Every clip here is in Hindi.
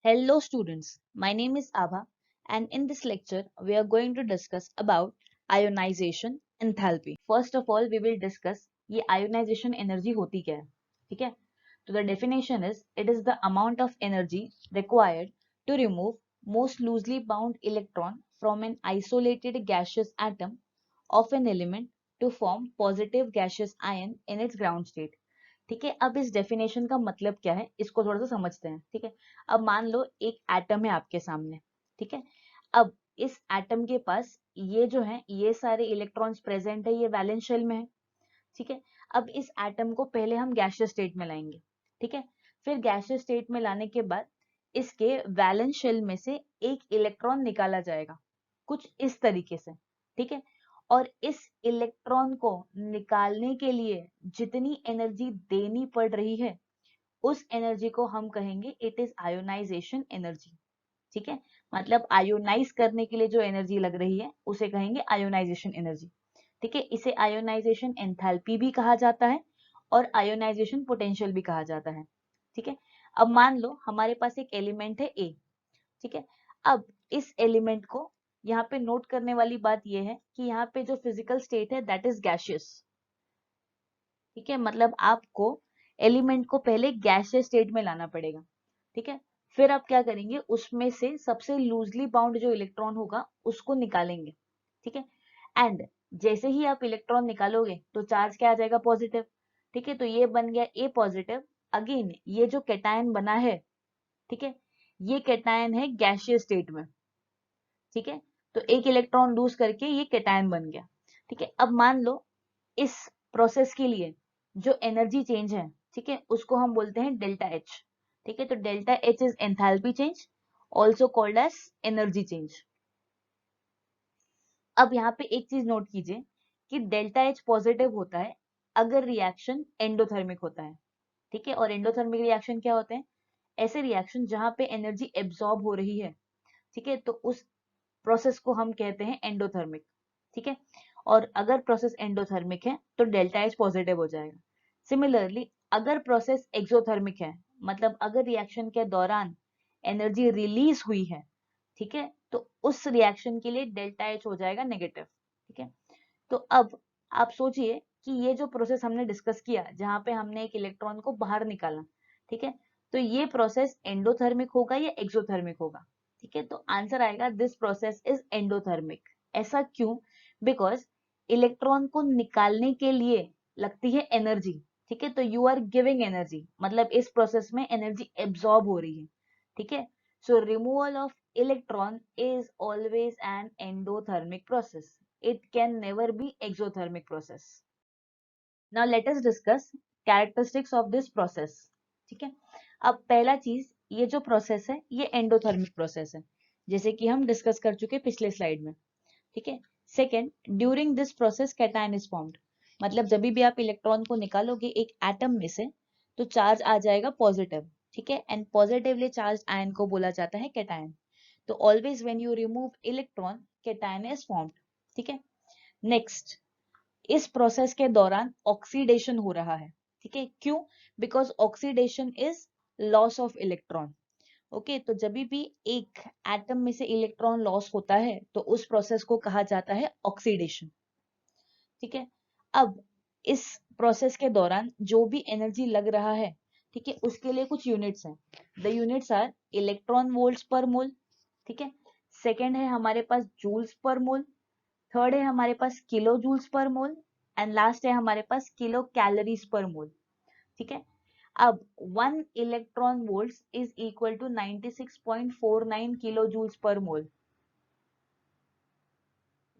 Hello students, my name is Abha and in this lecture we are going to discuss about ionization enthalpy. First of all we will discuss ये ionization energy होती क्या है, ठीक है? So the definition is it is the amount of energy required to remove most loosely bound electron from an isolated gaseous atom of an element to form positive gaseous ion in its ground state. ठीक है, अब इस डेफिनेशन का मतलब क्या है इसको थोड़ा सा समझते हैं। ठीक है, अब मान लो एक एटम है आपके सामने। ठीक है, अब इस एटम के पास ये जो है ये सारे इलेक्ट्रॉन्स प्रेजेंट है, ये वैलेंस शेल में है। ठीक है, अब इस एटम को पहले हम गैसियस स्टेट में लाएंगे। ठीक है, फिर गैसियस स्टेट में लाने के बाद इसके वैलेंस शेल में से एक इलेक्ट्रॉन निकाला जाएगा कुछ इस तरीके से। ठीक है, और इस इलेक्ट्रॉन को निकालने के लिए जितनी एनर्जी देनी पड़ रही है उस एनर्जी को हम कहेंगे इट इज आयोनाइजेशन एनर्जी। ठीक है, मतलब आयोनाइज करने के लिए जो एनर्जी लग रही है उसे कहेंगे आयोनाइजेशन एनर्जी। ठीक है, इसे आयोनाइजेशन एंथैल्पी भी कहा जाता है और आयोनाइजेशन पोटेंशियल भी कहा जाता है। ठीक है, अब मान लो हमारे पास एक एलिमेंट है ए। ठीक है, अब इस एलिमेंट को यहाँ पे नोट करने वाली बात यह है कि यहाँ पे जो फिजिकल स्टेट है दैट इज गैसियस। ठीक है, मतलब आपको एलिमेंट को पहले गैसियस स्टेट में लाना पड़ेगा। ठीक है, फिर आप क्या करेंगे उसमें से सबसे लूजली बाउंड जो इलेक्ट्रॉन होगा उसको निकालेंगे। ठीक है, एंड जैसे ही आप इलेक्ट्रॉन निकालोगे तो चार्ज क्या आ जाएगा, पॉजिटिव। ठीक है, तो ये बन गया ए पॉजिटिव। अगेन ये जो कैटायन बना है, ठीक है, ये कैटायन है गैसियस स्टेट में। ठीक है, तो एक इलेक्ट्रॉन लूज करके ये कैटायन बन गया। ठीक है, अब मान लो इस प्रोसेस के लिए जो एनर्जी चेंज है, ठीक है, उसको हम बोलते हैं डेल्टा एच। ठीक है, तो delta H is enthalpy change, also called as energy change. अब यहाँ पे एक चीज नोट कीजिए कि डेल्टा एच पॉजिटिव होता है अगर रिएक्शन एंडोथर्मिक होता है। ठीक है, और एंडोथर्मिक रिएक्शन क्या होते हैं, ऐसे रिएक्शन जहां पे एनर्जी एब्सॉर्ब हो रही है। ठीक है, तो उस प्रोसेस को हम कहते हैं एंडोथर्मिक। ठीक है, और अगर प्रोसेस एंडोथर्मिक है तो डेल्टा एच पॉजिटिव हो जाएगा। सिमिलरली अगर प्रोसेस एक्सोथर्मिक है, मतलब अगर रिएक्शन के दौरान एनर्जी रिलीज हुई है, ठीक है, तो उस रिएक्शन के लिए डेल्टा एच हो जाएगा नेगेटिव। ठीक है, तो अब आप सोचिए कि ये जो प्रोसेस हमने डिस्कस किया जहां पे हमने एक इलेक्ट्रॉन को बाहर निकाला, ठीक है, तो ये प्रोसेस एंडोथर्मिक होगा या एक्सोथर्मिक होगा। ठीक है, तो आंसर आएगा दिस प्रोसेस इज एंडोथर्मिक। ऐसा क्यों, बिकॉज इलेक्ट्रॉन को निकालने के लिए लगती है एनर्जी। ठीक है, तो यू आर गिविंग एनर्जी, मतलब इस प्रोसेस में एनर्जी एब्सॉर्ब हो रही है। ठीक है, सो removal of electron is always an endothermic process, it can never be exothermic process. Now let us discuss characteristics of this process. ठीक है, अब पहला चीज ये जो प्रोसेस है ये एंडोथर्मिक प्रोसेस है, जैसे कि हम डिस्कस कर चुके पिछले स्लाइड में। ठीक है, second, during this process cation is formed, मतलब जब भी आप इलेक्ट्रॉन को निकालोगे एक एटम में से तो चार्ज आ जाएगा पॉजिटिव। ठीक है, एंड पॉजिटिवली चार्ज आयन को बोला जाता है कैटायन। तो always when you remove electron cation is formed. ठीक है, नेक्स्ट, इस प्रोसेस के दौरान ऑक्सीडेशन हो रहा है। ठीक है, क्यों, because oxidation is loss of electron. Okay, तो जब भी एक एटम में से इलेक्ट्रॉन लॉस होता है तो उस प्रोसेस को कहा जाता है ऑक्सीडेशन। ठीक है, अब इस प्रोसेस के दौरान जो भी एनर्जी लग रहा है, ठीक है, उसके लिए कुछ यूनिट्स हैं। The units are electron volts per mole. ठीक है, सेकेंड है हमारे पास जूल्स पर मोल, थर्ड है हमारे पास kilo joules per mole, and last है हमारे पास किलो कैलोरीज पर मोल। ठीक है, अब 1 electron volt is equal to 96.49 kilo joules per mole.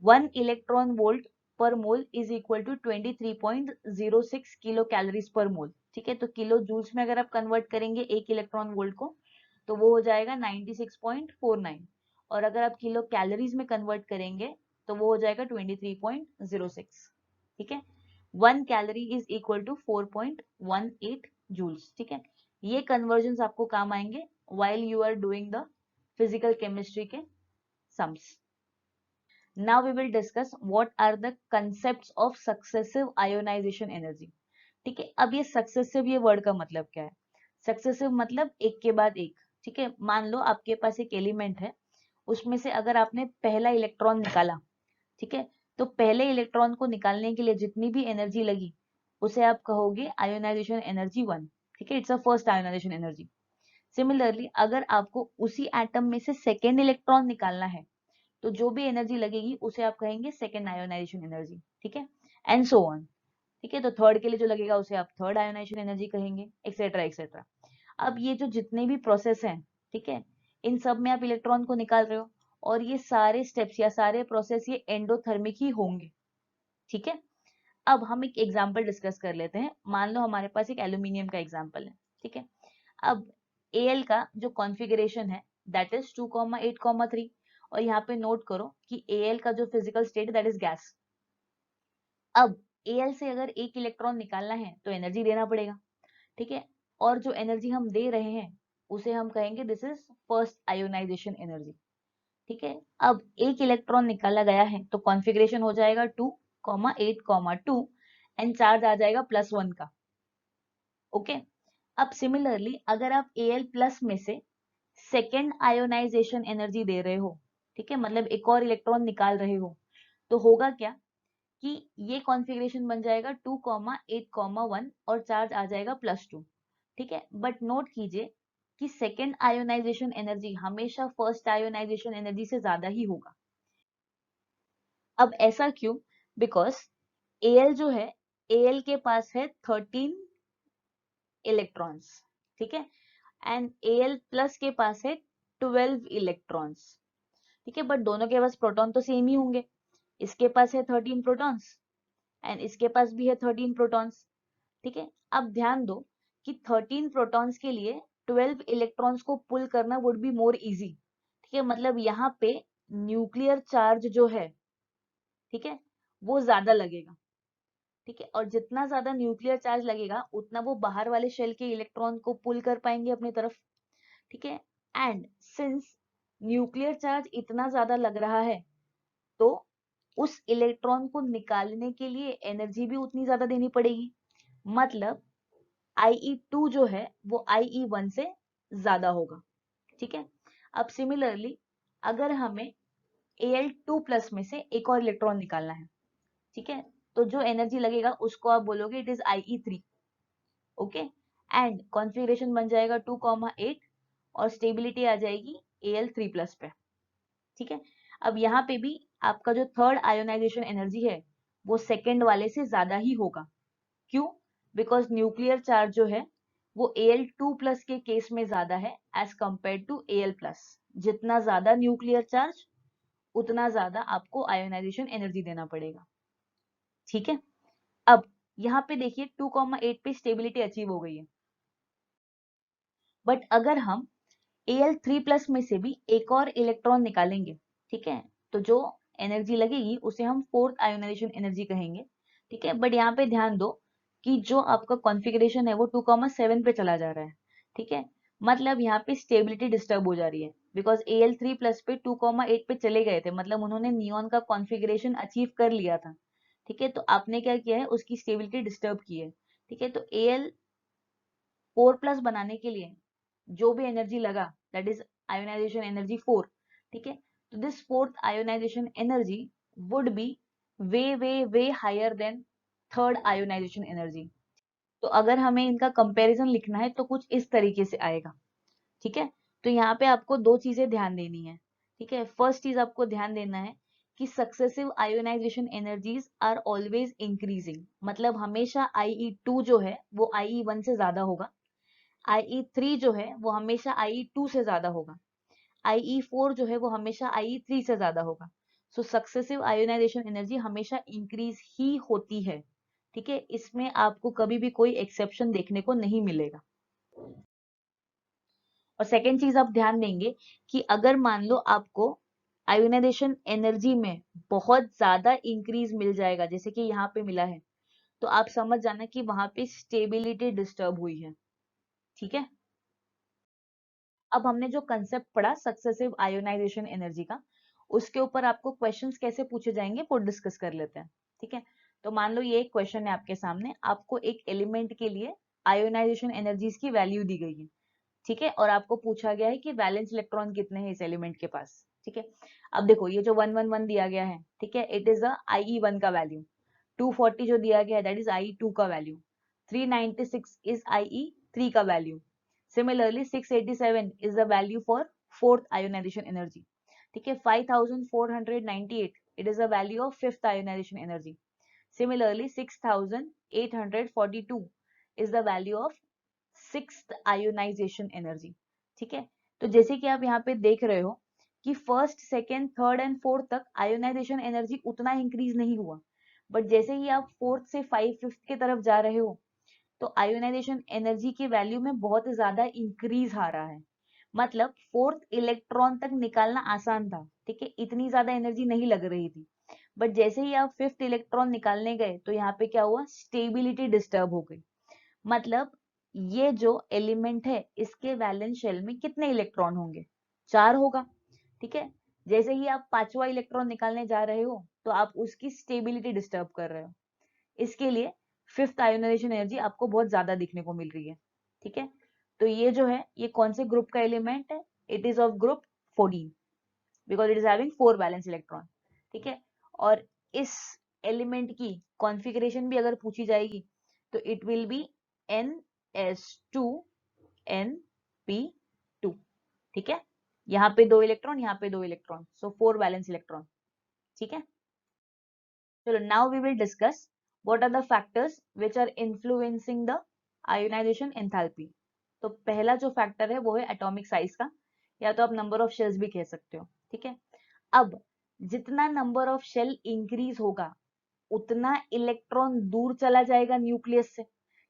1 electron volt per mole is equal to 23.06 kilo calories per mole. ठीक है, तो किलो जूल्स में अगर आप कन्वर्ट करेंगे एक इलेक्ट्रॉन वोल्ट को तो वो हो जाएगा 96.49, और अगर आप किलो कैलोरीज में कन्वर्ट करेंगे तो वो हो जाएगा 23.06। ठीक है, 1 calorie is equal to 4.18 joules. ठीक है, ये कन्वर्जन आपको काम आएंगे while you are doing the physical chemistry के sums. Now we will discuss what are the concepts of successive ionization energy. ठीक है, अब ये सक्सेसिव ये वर्ड का मतलब क्या है, सक्सेसिव मतलब एक के बाद एक। ठीक है, मान लो आपके पास एक एलिमेंट है, उसमें से अगर आपने पहला इलेक्ट्रॉन निकाला, ठीक है, तो पहले इलेक्ट्रॉन को निकालने के लिए जितनी भी एनर्जी लगी उसे आप कहोगे आयोनाइजेशन एनर्जी 1। ठीक है, it's a first ionization energy. Similarly अगर आपको उसी एटम में से सेकेंड इलेक्ट्रॉन निकालना है तो जो भी एनर्जी लगेगी उसे आप कहेंगे सेकेंड आयोनाइजेशन एनर्जी। ठीक है, एंड सो ऑन। ठीक है, तो थर्ड के लिए जो लगेगा उसे आप थर्ड आयोनाइजेशन एनर्जी कहेंगे, एक्सेट्रा एक्सेट्रा। अब ये जो जितने भी प्रोसेस हैं, ठीक है, इन सब में आप इलेक्ट्रॉन को निकाल रहे हो और ये सारे स्टेप्स या सारे प्रोसेस ये एंडोथर्मिक ही होंगे। ठीक है, अब हम एक एग्जांपल डिस्कस कर लेते हैं। मान लो हमारे पास एक एल्यूमिनियम का एग्जांपल है। ठीक है, अब Al का जो कॉन्फ़िगरेशन है दैट इज 2,8,3 और यहाँ पे नोट करो कि Al का जो physical state that is gas. अब Al से अगर एक इलेक्ट्रॉन निकालना है तो एनर्जी देना पड़ेगा। ठीक है, और जो एनर्जी हम दे रहे हैं उसे हम कहेंगे this is first ionization energy. ठीक है, अब एक इलेक्ट्रॉन निकाला गया है तो कॉन्फ़िगरेशन हो जाएगा 2,8,2 एंड चार्ज आ जाएगा +1 का। ओके, अब सिमिलरली अगर आप Al प्लस में से सेकेंड आयोनाइजेशन एनर्जी दे रहे हो, ठीक है, मतलब एक और इलेक्ट्रॉन निकाल रहे हो, तो होगा क्या कि ये कॉन्फ़िगरेशन बन जाएगा 2,8,1 और चार्ज आ जाएगा +2। ठीक है, बट नोट कीजिए कि सेकेंड आयोनाइजेशन एनर्जी हमेशा फर्स्ट आयोनाइजेशन एनर्जी से ज्यादा ही होगा। अब ऐसा क्यों? बिकॉज Al जो है, Al के पास है 13 इलेक्ट्रॉन्स। ठीक है, एंड Al प्लस के पास है 12 इलेक्ट्रॉन्स। ठीक है, बट दोनों के पास प्रोटॉन तो सेम ही होंगे। इसके पास है 13 प्रोटॉन्स एंड इसके पास भी है 13 प्रोटॉन्स। ठीक है, अब ध्यान दो कि 13 प्रोटॉन्स के लिए 12 इलेक्ट्रॉन्स को पुल करना वुड बी मोर इजी। ठीक है, मतलब यहाँ पे न्यूक्लियर चार्ज जो है, ठीक है, वो ज्यादा लगेगा। ठीक है, और जितना ज्यादा न्यूक्लियर चार्ज लगेगा उतना वो बाहर वाले शेल के इलेक्ट्रॉन को पुल कर पाएंगे अपनी तरफ। ठीक है, एंड सिंस न्यूक्लियर चार्ज इतना ज्यादा लग रहा है तो उस इलेक्ट्रॉन को निकालने के लिए एनर्जी भी उतनी ज्यादा देनी पड़ेगी। मतलब IE2 जो है वो IE1 से ज्यादा होगा। ठीक है, अब सिमिलरली अगर हमें Al2 प्लस में से एक और इलेक्ट्रॉन निकालना है, ठीक है, तो जो एनर्जी लगेगा उसको आप बोलोगे it is IE3। Okay, and configuration बन जाएगा 2,8 और स्टेबिलिटी आ जाएगी Al3 प्लस पे। ठीक है, अब यहाँ पे भी आपका जो थर्ड आयोनाइजेशन एनर्जी है वो सेकेंड वाले से ज्यादा ही होगा। क्यों? बिकॉज न्यूक्लियर चार्ज जो है वो Al2 प्लस के केस में ज्यादा है as compare to Al plus. जितना ज्यादा न्यूक्लियर चार्ज उतना ज्यादा आपको आयोनाइजेशन एनर्जी देना पड़ेगा। ठीक है, अब यहाँ पे देखिए 2,8 पे स्टेबिलिटी अचीव हो गई है, बट अगर हम Al3 प्लस में से भी एक और इलेक्ट्रॉन निकालेंगे, ठीक है, तो जो एनर्जी लगेगी उसे हम फोर्थ आयोनाइजेशन एनर्जी कहेंगे। ठीक है, बट यहाँ पे ध्यान दो कि जो आपका कॉन्फ़िगरेशन है वो 2,7 पे चला जा रहा है। ठीक है, मतलब यहाँ पे स्टेबिलिटी डिस्टर्ब हो जा रही है बिकॉज Al3 प्लस पे 2,8 पे चले गए थे, मतलब उन्होंने नियॉन का कॉन्फ़िगरेशन अचीव कर लिया था। ठीक है, तो आपने क्या किया है, उसकी स्टेबिलिटी डिस्टर्ब की है। ठीक है, तो Al4 प्लस बनाने के लिए जो भी एनर्जी लगा दैट इज आयोनाइजेशन एनर्जी 4। ठीक है, तो this fourth ionization energy would be way way way higher than third ionization energy. तो अगर हमें इनका कंपैरिजन लिखना है तो कुछ इस तरीके से आएगा। ठीक है, तो यहाँ पे आपको दो चीजें ध्यान देनी है। ठीक है, फर्स्ट चीज आपको ध्यान देना है कि successive ionization energies are always increasing, मतलब हमेशा IE2 जो है वो IE1 से ज्यादा होगा। IE3 जो है वो हमेशा IE2 से ज्यादा होगा। IE4 जो है वो हमेशा IE3 से ज्यादा होगा। सो सक्सेसिव आयोनाइजेशन एनर्जी हमेशा इंक्रीज ही होती है। ठीक है, इसमें आपको कभी भी कोई एक्सेप्शन देखने को नहीं मिलेगा। और सेकेंड चीज आप ध्यान देंगे कि अगर मान लो आपको आयोनाइजेशन एनर्जी में बहुत ज्यादा इंक्रीज मिल जाएगा जैसे कि यहाँ पे मिला है, तो आप समझ जाना कि वहां पे स्टेबिलिटी डिस्टर्ब हुई है। ठीक है, अब हमने जो कंसेप्ट पढ़ा सक्सेसिव आयोनाइजेशन एनर्जी का, उसके ऊपर आपको क्वेश्चंस कैसे पूछे जाएंगे वो डिस्कस कर लेते हैं। ठीक है, तो मान लो ये एक क्वेश्चन है आपके सामने, आपको एक एलिमेंट के लिए आयोनाइजेशन एनर्जीज की वैल्यू दी गई है। ठीक है, और आपको पूछा गया है कि वैलेंस इलेक्ट्रॉन कितने हैं इस एलिमेंट के पास। ठीक है, अब देखो ये जो 111 दिया गया है, ठीक है, इट इज IE1 का वैल्यू। 240 जो दिया गया है दैट इज IE2 का वैल्यू। 396 इज IE3 का value. Similarly 687 is the value for fourth ionization energy. ठीक है, 5498 it is the value of fifth ionization energy. Similarly, 6842 is the value of sixth ionization energy. ठीक है, तो जैसे कि आप यहाँ पे देख रहे हो कि first, second, third and fourth तक आयोनाइजेशन एनर्जी उतना इंक्रीज नहीं हुआ, बट जैसे ही आप फोर्थ से फिफ्थ की तरफ जा रहे हो तो आयोनाइजेशन एनर्जी की वैल्यू में बहुत ज्यादा इंक्रीज आ रहा है। मतलब फोर्थ इलेक्ट्रॉन तक निकालना आसान था, ठीक है, इतनी ज्यादा एनर्जी नहीं लग रही थी, बट जैसे ही आप फिफ्थ इलेक्ट्रॉन निकालने गए तो यहाँ पे क्या हुआ, स्टेबिलिटी डिस्टर्ब हो गई। मतलब ये जो एलिमेंट है इसके वैलेंस शेल में कितने इलेक्ट्रॉन होंगे, 4 होगा। ठीक है, जैसे ही आप पांचवा इलेक्ट्रॉन निकालने जा रहे हो तो आप उसकी स्टेबिलिटी डिस्टर्ब कर रहे हो। इसके लिए फिफ्थ आयोनाइजेशन एनर्जी आपको बहुत ज्यादा दिखने को मिल रही है। ठीक है, तो ये जो है ये कौन से ग्रुप का एलिमेंट है, it is of group 14 because it is having 4 valence electron. ठीक है, और इस एलिमेंट की कॉन्फ़िगरेशन भी अगर पूछी जाएगी तो इट विल बी NS2NP2। ठीक है, यहाँ पे 2 इलेक्ट्रॉन, यहाँ पे 2 इलेक्ट्रॉन, सो 4 वैलेंस इलेक्ट्रॉन। ठीक है, चलो now we will discuss what are the factors which are influencing the ionization enthalpy. तो पहला जो फैक्टर है वो है एटॉमिक साइज का, या तो आप नंबर ऑफ शेल्स भी कह सकते हो। ठीक है, अब जितना नंबर ऑफ शेल इंक्रीज होगा उतना इलेक्ट्रॉन दूर चला जाएगा न्यूक्लियस से।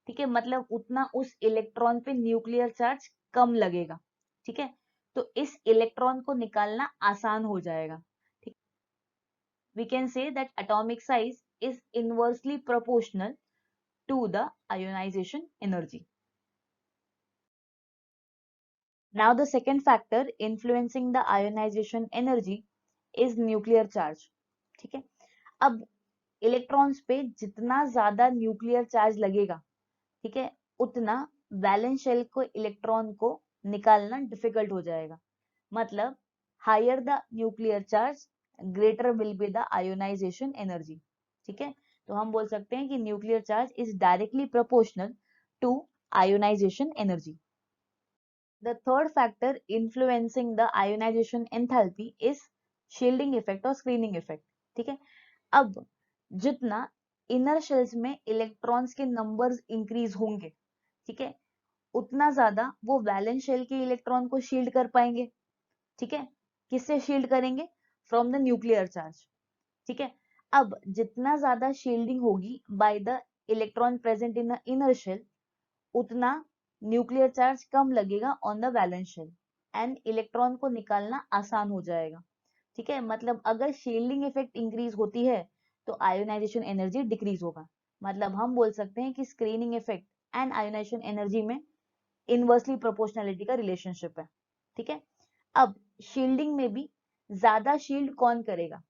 ठीक है, मतलब उतना उस इलेक्ट्रॉन पे न्यूक्लियर चार्ज कम लगेगा। ठीक है, तो इस इलेक्ट्रॉन को निकालना आसान हो जाएगा। ठीक, we can say that atomic size is inversely proportional to the ionization energy. Now the second factor influencing the ionization energy is nuclear charge. ठीक है, अब इलेक्ट्रॉन्स पे जितना ज्यादा न्यूक्लियर चार्ज लगेगा, ठीक है, उतना वैलेंस शेल को इलेक्ट्रॉन को निकालना डिफिकल्ट हो जाएगा। मतलब higher the nuclear charge greater will be the ionization energy. ठीक है, तो हम बोल सकते हैं कि nuclear charge is directly proportional to ionization energy. The third factor influencing the ionization enthalpy is shielding effect और screening effect। ठीक है, अब जितना इनर शेल्स में इलेक्ट्रॉन्स के नंबर्स इंक्रीज होंगे, ठीक है, उतना ज्यादा वो वैलेंस शेल के इलेक्ट्रॉन को शील्ड कर पाएंगे। ठीक है, किससे शील्ड करेंगे, फ्रॉम द न्यूक्लियर चार्ज। ठीक है, अब जितना ज्यादा शील्डिंग होगी by the electron present in the inner shell उतना न्यूक्लियर चार्ज कम लगेगा on the valence shell and electron को निकालना आसान हो जाएगा। ठीक है, मतलब अगर शील्डिंग इफेक्ट इंक्रीज होती है तो आयोनाइजेशन एनर्जी डिक्रीज होगा। मतलब हम बोल सकते हैं कि screening effect and ionization energy में इनवर्सली प्रोपोर्शनलिटी का रिलेशनशिप है। ठीक है, अब शील्डिंग में भी ज्यादा शील्ड कौन करेगा,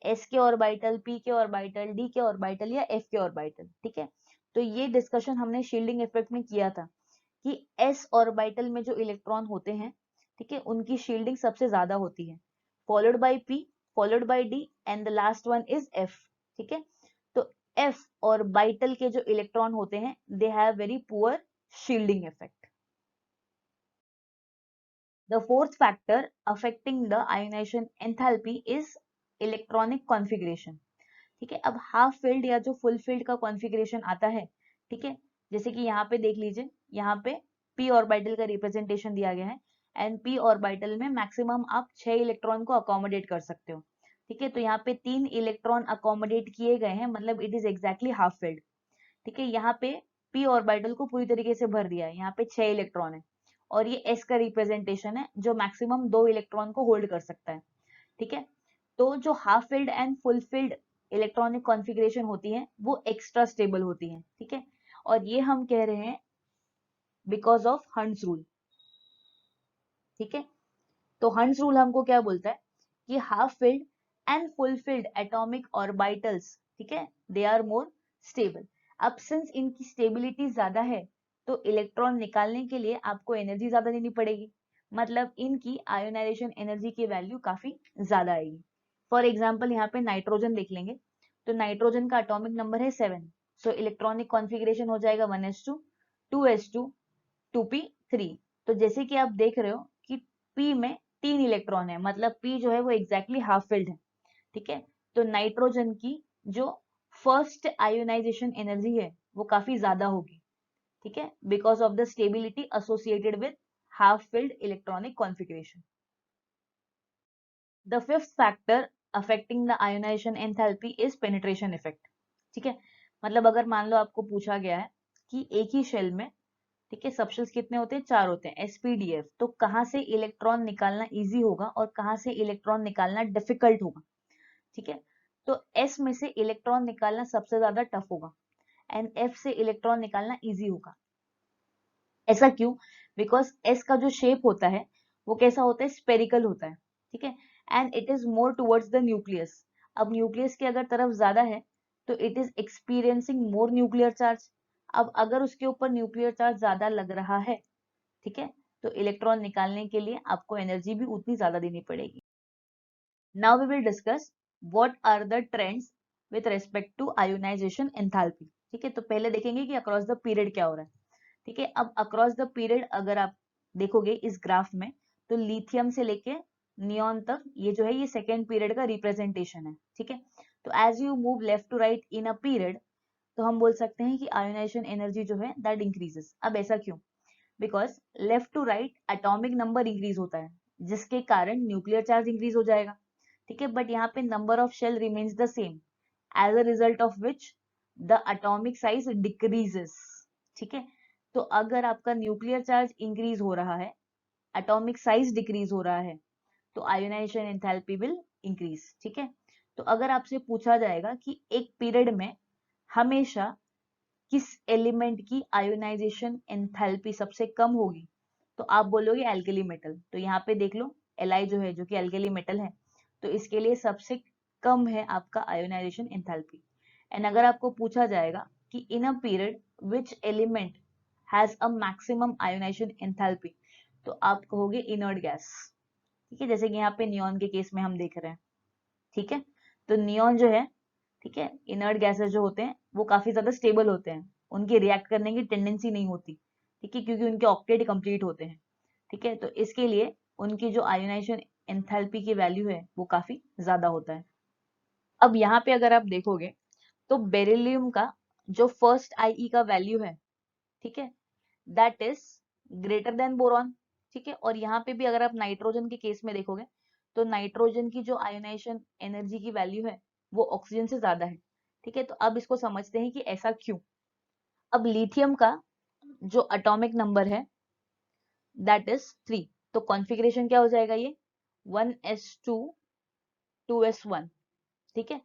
एस के ऑर्बिटल, पी के ऑर्बिटल, डी के ऑर्बिटल या एफ के ऑर्बिटल। ठीक है, तो ये डिस्कशन हमने शील्डिंग इफेक्ट में किया था कि एस ऑर्बिटल में जो इलेक्ट्रॉन होते हैं, ठीक है, उनकी शील्डिंग सबसे ज्यादा होती है, followed by P, followed by D and the last one is F. ठीक है, तो एफ ऑर्बिटल के जो इलेक्ट्रॉन होते हैं they have very poor shielding effect. The fourth factor affecting the ionization enthalpy is electronic configuration। ठीक है, अब हाफ फिल्ड या जो फुल फिल्ड का कॉन्फ़िगरेशन आता है, ठीक है, जैसे कि यहाँ पे देख लीजिए, यहाँ पे p ऑर्बिटल का रिप्रेजेंटेशन दिया गया है एंड p ऑर्बिटल में मैक्सिमम आप 6 इलेक्ट्रॉन को अकोमोडेट कर सकते हो। ठीक है, तो यहाँ पे 3 इलेक्ट्रॉन अकोमोडेट किए गए हैं, मतलब it is exactly half filled. ठीक है, यहाँ पे p ऑर्बिटल को पूरी तरीके से भर दिया है, यहाँ पे 6 इलेक्ट्रॉन है और ये s का रिप्रेजेंटेशन है जो मैक्सिमम 2 इलेक्ट्रॉन को होल्ड कर सकता है। ठीक है, तो जो half filled and full field electronic configuration होती है वो एक्स्ट्रा स्टेबल होती है। ठीक है, और ये हम कह रहे हैं बिकॉज ऑफ हंट्स रूल। ठीक है, तो हंट्स रूल हमको क्या बोलता है कि half filled and full field atomic orbitals, ठीक है, दे आर मोर स्टेबल। अब सिंस इनकी स्टेबिलिटी ज्यादा है तो इलेक्ट्रॉन निकालने के लिए आपको एनर्जी ज्यादा देनी पड़ेगी, मतलब इनकी आयोनाइजेशन एनर्जी की वैल्यू काफी ज्यादा आएगी। फॉर एग्जाम्पल यहाँ पे नाइट्रोजन देख लेंगे, तो नाइट्रोजन का एटॉमिक नंबर है 7, सो इलेक्ट्रॉनिक कॉन्फ़िगरेशन हो जाएगा 1s2 2s2 2p3। तो जैसे कि आप देख रहे हो कि p में 3 इलेक्ट्रॉन है, मतलब p जो है वो एग्जैक्टली हाफ फिल्ड है, ठीक है। तो नाइट्रोजन की जो फर्स्ट आयोनाइजेशन एनर्जी है वो काफी ज्यादा होगी, ठीक है, because of the stability associated with half filled electronic configuration. The fifth factor affecting the ionization enthalpy is penetration effect, ठीक है। मतलब अगर मान लो आपको पूछा गया है कि एक ही शेल में, ठीक है, सबशेल्स कितने होते हैं, 4 होते हैं, एसपीडीएफ, तो कहाँ से इलेक्ट्रॉन निकालना इजी होगा और कहाँ से इलेक्ट्रॉन निकालना डिफिकल्ट होगा, ठीक है। तो एस में से इलेक्ट्रॉन निकालना सबसे ज्यादा टफ होगा एंड एफ से इलेक्ट्रॉन निकालना इजी होगा। ऐसा क्यों? बिकॉज एस का जो शेप होता है वो कैसा होता है, स्पेरिकल होता है, ठीक है, and it is more towards the nucleus. अब न्यूक्लियस की अगर तरफ ज्यादा है तो it is experiencing more nuclear charge. अब अगर उसके ऊपर न्यूक्लियर चार्ज ज्यादा लग रहा है, ठीक है, तो इलेक्ट्रॉन निकालने के लिए आपको एनर्जी भी उतनी ज्यादा देनी पड़ेगी। Now we will discuss what are the trends with respect to ionization enthalpy, ठीक है। तो पहले देखेंगे कि अक्रॉस द पीरियड क्या हो रहा है, ठीक है। अब अक्रॉस द पीरियड अगर आप देखोगे इस ग्राफ में, तो लिथियम से लेके नियॉन तक ये जो है ये सेकेंड पीरियड का रिप्रेजेंटेशन है, ठीक है। तो as you move left to right in a period, तो हम बोल सकते हैं कि आयोनाइजेशन एनर्जी जो है दैट इंक्रीजेस। अब ऐसा क्यों? Because left to right atomic number increase होता है, जिसके कारण न्यूक्लियर चार्ज इंक्रीज हो जाएगा, ठीक है। बट यहाँ पे number of shell remains the same, as a result of which the atomic size decreases, ठीक है। तो अगर आपका न्यूक्लियर चार्ज इंक्रीज हो रहा है, एटॉमिक साइज डिक्रीज हो रहा है, तो आयोनाइजेशन एंथैल्पी विल इंक्रीज, ठीक है। तो अगर आपसे पूछा जाएगा कि एक पीरियड में हमेशा किस एलिमेंट की आयोनाइजेशन एंथैल्पी सबसे कम होगी, तो आप बोलोगे एल्कली मेटल। तो यहाँ पे देख लो Li जो है, जो कि एल्कली मेटल है, तो इसके लिए सबसे कम है आपका आयोनाइजेशन एंथैल्पी। एंड अगर आपको पूछा जाएगा कि in a period which element has a maximum ionization enthalpy, तो आप कहोगे इनर्ट गैस, ठीक है, जैसे कि यहाँ पे नियॉन के केस में हम देख रहे हैं, ठीक है। तो नियॉन जो है, ठीक है, इनर्ट गैसेस जो होते हैं वो काफी ज्यादा स्टेबल होते हैं, उनकी रिएक्ट करने की टेंडेंसी नहीं होती, ठीक है, क्योंकि उनके ऑक्टेट कंप्लीट होते हैं, ठीक है। तो इसके लिए उनकी जो आयोनाइजेशन एंथैल्पी की वैल्यू है वो काफी ज्यादा होता है। अब यहाँ पे अगर आप देखोगे तो बेरिलियम का जो फर्स्ट आईई का वैल्यू है, ठीक है, that is greater than boron, ठीक है। और यहाँ पे भी अगर आप नाइट्रोजन के केस में देखोगे तो नाइट्रोजन की जो आयोनाइजेशन एनर्जी की वैल्यू है वो ऑक्सीजन से ज्यादा है, ठीक है। तो अब इसको समझते हैं कि ऐसा क्यों। अब लिथियम का जो एटॉमिक नंबर है दैट इज 3, तो कॉन्फ़िगरेशन क्या हो जाएगा, ये 1s2 2s1, ठीक है।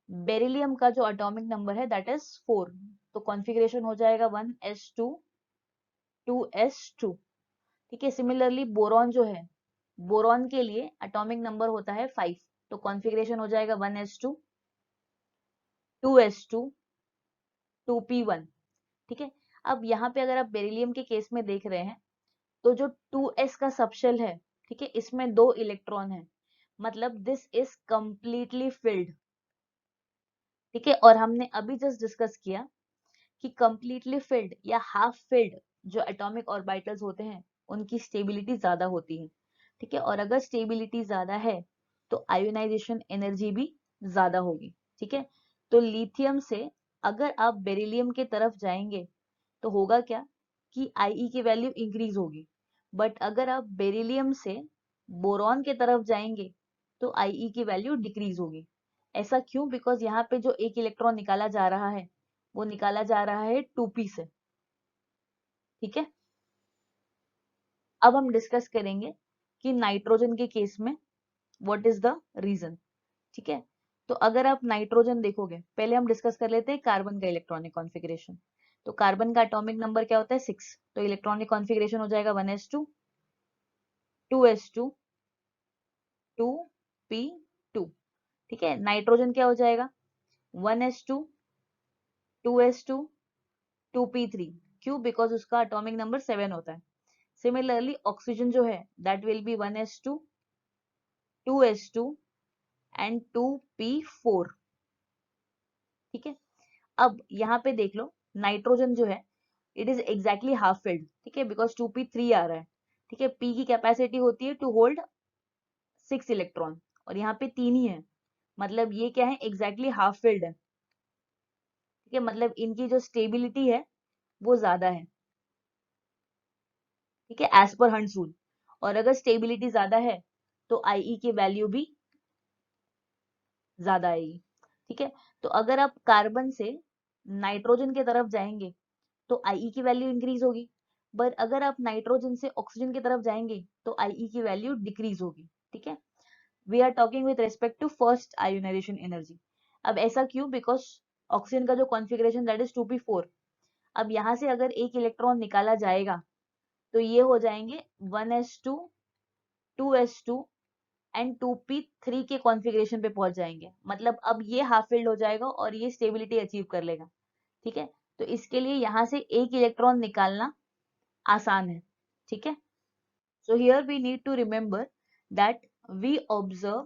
बेरिलियम का जो एटॉमिक नंबर है दैट इज 4, तो कॉन्फ़िगरेशन हो जाएगा 1s2 2s2, ठीक है। सिमिलरली बोरॉन जो है, बोरॉन के लिए एटॉमिक नंबर होता है 5, तो कॉन्फ़िगरेशन हो जाएगा 1s2 2s2 2p1, ठीक है। अब यहाँ पे अगर आप बेरिलियम के केस में देख रहे हैं तो जो 2s का सबशेल है, ठीक है, इसमें 2 इलेक्ट्रॉन है, मतलब दिस इज कंप्लीटली फिल्ड, ठीक है। और हमने अभी जस्ट डिस्कस किया कि कंप्लीटली फिल्ड या हाफ फिल्ड जो एटॉमिक ऑर्बिटल्स होते हैं उनकी स्टेबिलिटी ज्यादा होती है, ठीक है। और अगर स्टेबिलिटी ज्यादा है तो आयोनाइजेशन एनर्जी भी ज्यादा होगी, ठीक है। तो लिथियम से अगर आप बेरिलियम के तरफ जाएंगे तो होगा क्या कि आईई की वैल्यू इंक्रीज होगी, बट अगर आप बेरिलियम से बोरॉन के तरफ जाएंगे तो आईई की वैल्यू डिक्रीज होगी। ऐसा क्यों? बिकॉज यहाँ पे जो एक इलेक्ट्रॉन निकाला जा रहा है वो निकाला जा रहा है 2p से, ठीक है। अब हम डिस्कस करेंगे कि नाइट्रोजन के केस में व्हाट इज द रीजन, ठीक है। तो अगर आप नाइट्रोजन देखोगे, पहले हम डिस्कस कर लेते हैं कार्बन का इलेक्ट्रॉनिक कॉन्फ़िगरेशन। तो कार्बन का एटॉमिक नंबर क्या होता है, 6, तो इलेक्ट्रॉनिक कॉन्फ़िगरेशन हो जाएगा 1s2 2s2 2p2, ठीक है। नाइट्रोजन क्या हो जाएगा 1s2 2s2 2p3, क्यों? बिकॉज उसका अटोमिक नंबर 7 होता है। सिमिलरली ऑक्सीजन जो है that will be 1s2, 2s2 and 2p4। ठीक है, अब यहाँ पे देख लो नाइट्रोजन जो है it is exactly half filled. ठीक है, बिकॉज 2p3 आ रहा है। ठीक है, p की कैपेसिटी होती है टू होल्ड 6 इलेक्ट्रॉन और यहाँ पे 3 ही है, मतलब ये क्या है, एग्जैक्टली हाफ फिल्ड है। ठीक है, मतलब इनकी जो स्टेबिलिटी है वो ज्यादा है। ठीक है, एज पर हंट्स रूल। और अगर स्टेबिलिटी ज्यादा है तो आईई की वैल्यू भी ज्यादा आएगी। ठीक है, तो अगर आप कार्बन से नाइट्रोजन की तरफ जाएंगे तो आईई की वैल्यू इंक्रीज होगी, बट अगर आप नाइट्रोजन से ऑक्सीजन की तरफ जाएंगे तो आईई की वैल्यू डिक्रीज होगी। ठीक है, we are talking with respect to first ionization energy. अब ऐसा क्यों? बिकॉज ऑक्सीजन का जो कॉन्फ़िगरेशन दैट इज 2p4। अब यहाँ से अगर एक इलेक्ट्रॉन निकाला जाएगा तो ये हो जाएंगे 1s2, 2s2 एंड 2p3 के कॉन्फ़िगरेशन पे पहुंच जाएंगे। मतलब अब ये हाफ फिल्ड हो जाएगा और ये स्टेबिलिटी अचीव कर लेगा। ठीक है, तो इसके लिए यहाँ से एक इलेक्ट्रॉन निकालना आसान है। ठीक है, so here we need to remember that we observe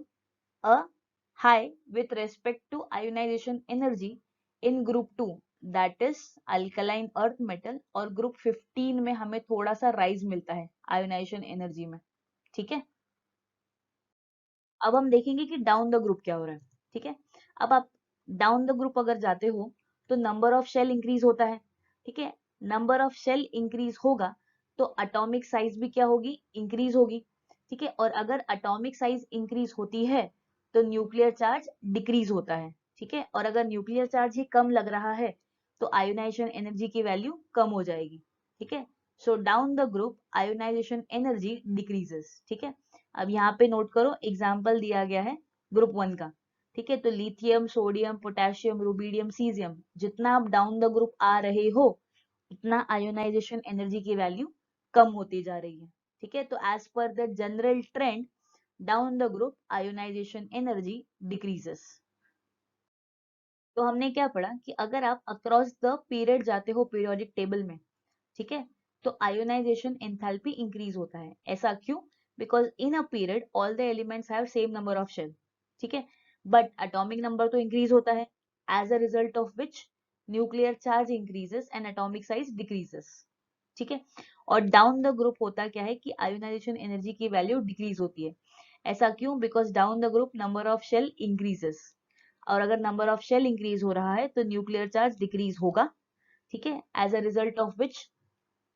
a high with respect to ionization energy in group 2 that is alkaline earth metal, और group 15 में हमें थोड़ा सा राइज मिलता है आयोनाइजेशन एनर्जी में। ठीक है, अब हम देखेंगे कि डाउन द ग्रुप क्या हो रहा है। ठीक है, अब आप डाउन द ग्रुप अगर जाते हो तो नंबर ऑफ शेल इंक्रीज होता है। ठीक है, नंबर ऑफ शेल इंक्रीज होगा तो अटोमिक साइज भी क्या होगी, इंक्रीज होगी। ठीक है, और अगर अटोमिक साइज इंक्रीज होती है तो न्यूक्लियर चार्ज डिक्रीज होता है। ठीक है, और अगर न्यूक्लियर चार्ज ही कम लग रहा है तो आयोनाइजेशन एनर्जी की वैल्यू कम हो जाएगी। ठीक है, so down the group ionization energy decreases. ठीक है, अब यहाँ पे नोट करो एग्जाम्पल दिया गया है ग्रुप 1 का। ठीक है, तो lithium, sodium, potassium, rubidium, caesium, जितना आप डाउन द ग्रुप आ रहे हो उतना आयोनाइजेशन एनर्जी की वैल्यू कम होती जा रही है। ठीक है, तो as per the general trend down the group ionization energy decreases. तो हमने क्या पढ़ा कि अगर आप अक्रॉस द पीरियड जाते हो पीरियोडिक टेबल में, ठीक है, तो आयोनाइजेशन एंथैल्पी इंक्रीज होता है। ऐसा क्यों? Because in a period all the elements have same number of shell. ठीक है, बट एटॉमिक नंबर तो इंक्रीज होता है, as a result of which nuclear charge increases and atomic size decreases. ठीक है, और डाउन द ग्रुप होता क्या है कि आयोनाइजेशन एनर्जी की वैल्यू डिक्रीज होती है। ऐसा क्यों? Because down the group number of shell increases, और अगर नंबर ऑफ शेल इंक्रीज हो रहा है तो न्यूक्लियर चार्ज डिक्रीज होगा। ठीक है, as a result of which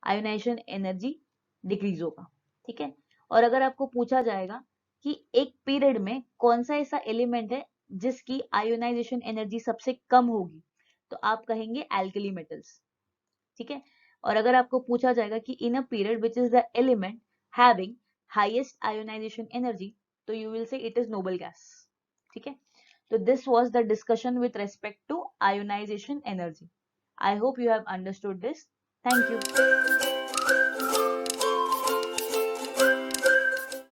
ionization energy decrease होगा। ठीक है, और अगर आपको पूछा जाएगा कि एक पीरियड में कौन सा ऐसा एलिमेंट है जिसकी आयोनाइजेशन एनर्जी सबसे कम होगी, तो आप कहेंगे एल्कली मेटल्स। ठीक है, और अगर आपको पूछा जाएगा कि in a period which is the element having highest ionization energy, तो you will say it is noble gas. ठीक है, so this was the discussion with respect to ionization energy. I hope you have understood this. Thank you.